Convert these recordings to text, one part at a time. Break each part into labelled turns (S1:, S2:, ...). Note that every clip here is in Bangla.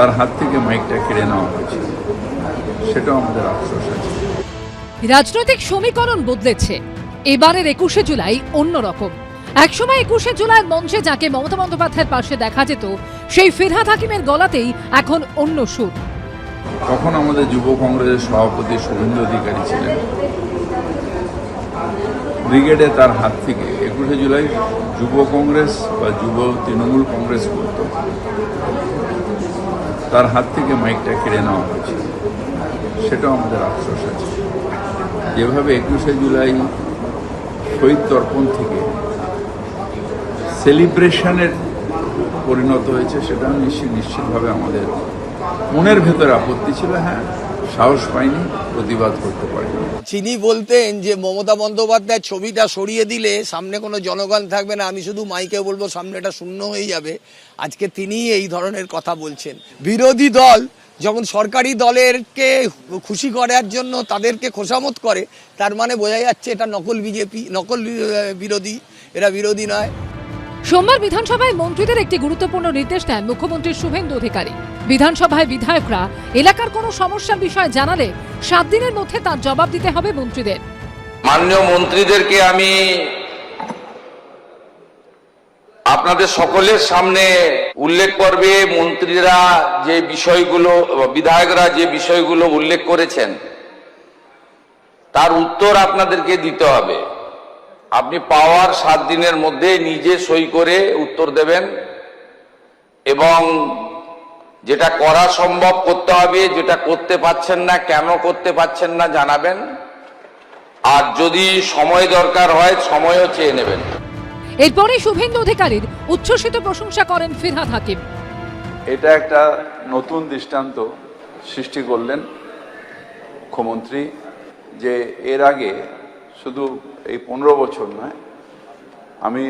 S1: তার হাত থেকে মাইকটা কেড়ে নেওয়া হয়েছিল, সেটাও আমাদের আফসোস আছে।
S2: রাজনৈতিক সমীকরণ বদলেছে। এবারের 21শে জুলাই অন্যরকম। একসময় 21শে জুলাই মঞ্চে যাকে মমতা বন্দ্যোপাধ্যায়ের পাশে দেখা যেত, সেই ফিরহাদ হাকিমের গলাতেই এখন অন্য সুর।
S1: তখন আমাদের যুব কংগ্রেসের সভাপতি শুভেন্দু অধিকারী ছিলেন। ব্রিগেডে তার হাত থেকে 21শে জুলাই যুব কংগ্রেস বা যুব তৃণমূল কংগ্রেস করত, তার হাত থেকে মাইকটা কেড়ে নেওয়া হয়েছিল, সেটাও আমাদের আফসোস আছে। যেভাবে 21শে জুলাই শহীদ তর্পণ থেকে সেলিব্রেশনের পরিণত হয়েছে, সেটা নিশ্চিতভাবে আমাদের মনের ভেতরে আপত্তি ছিল। হ্যাঁ, সাহস পাইনি, প্রতিবাদ করতে পারিনি।
S3: তিনি বলতেন যে মমতা বন্দ্যোপাধ্যায়ের ছবিটা সরিয়ে দিলে সামনে কোনো জনগণ থাকবে না, আমি শুধু মাইকে বলবো, সামনেটা শূন্য হয়ে যাবে। আজকে তিনি এই ধরনের কথা বলছেন। বিরোধী দল যখন সরকারি দলেরকে খুশি করার জন্য তাদেরকে খোসামত করে, তার মানে বোঝা যাচ্ছে এটা নকল বিজেপি, নকল বিরোধী, এরা বিরোধী নয়।
S2: সোমবার বিধানসভায় মন্ত্রীদের একটি গুরুত্বপূর্ণ নির্দেশ দেন মুখ্যমন্ত্রী শুভেন্দু অধিকারী। বিধানসভায় বিধায়করা এলাকার কোনো সমস্যার বিষয়ে জানালে 7 দিনের মধ্যে তার জবাব দিতে হবে মন্ত্রীদের।
S4: মাননীয় মন্ত্রীদেরকে আমি আপনাদের সকলের সামনে উল্লেখ করবে, মন্ত্রীরা যে বিষয়গুলো, বিধায়করা যে বিষয়গুলো উল্লেখ করেছেন তার উত্তর আপনাদেরকে দিতে হবে। আপনি পাওয়ার 7 দিনের মধ্যে নিজে সই করে উত্তর দেবেন এবং যেটা করা সম্ভব করতে হবে, যেটা করতে পারছেন না, কেন করতে পারছেন না জানাবেন, আর যদি সময় দরকার হয় সময়ও চেয়ে নেবেন।
S2: এরপরে শুভেন্দু অধিকারীর উচ্ছ্বসিত প্রশংসা করেন ফিরহাদ হাকিম।
S1: এটা একটা নতুন দৃষ্টান্ত সৃষ্টি করলেন মুখ্যমন্ত্রী, যে এর আগে শুধু এই 15 বছর নয়, আমি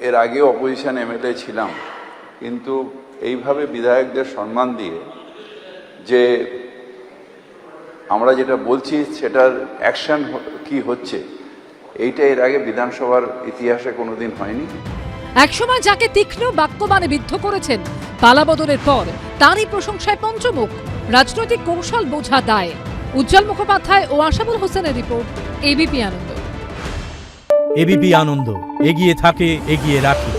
S1: এর আগেও অপোজিশন এমএলএ ছিলাম, কিন্তু এইভাবে বিধায়কদের সম্মান দিয়ে যে আমরা যেটা বলছি সেটার অ্যাকশন কি হচ্ছে, এইটা এর আগে বিধানসভার ইতিহাসে কোনোদিন হয়নি।
S2: একসময় যাকে তীক্ষ্ণ বাক্যবাণে বিদ্ধ করেছেন, পালাবদলের পর তারই প্রশংসায় পঞ্চমুখ। রাজনৈতিক কৌশল বোঝা দায়। উজ্জ্বল মুখোপাধ্যায় ও আশাবুল হোসেনের রিপোর্ট, এবিপি আনন্দ।
S5: এবিপি আনন্দ, এগিয়ে থাকে, এগিয়ে রাখে।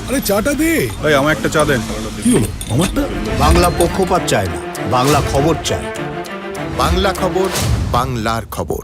S6: আরে চাটা দে ভাই, আমার একটা চা দেন। কি হলো আমারটা?
S7: বাংলা পক্ষপাত চায় না, বাংলা খবর চায়। বাংলা খবর, বাংলার খবর।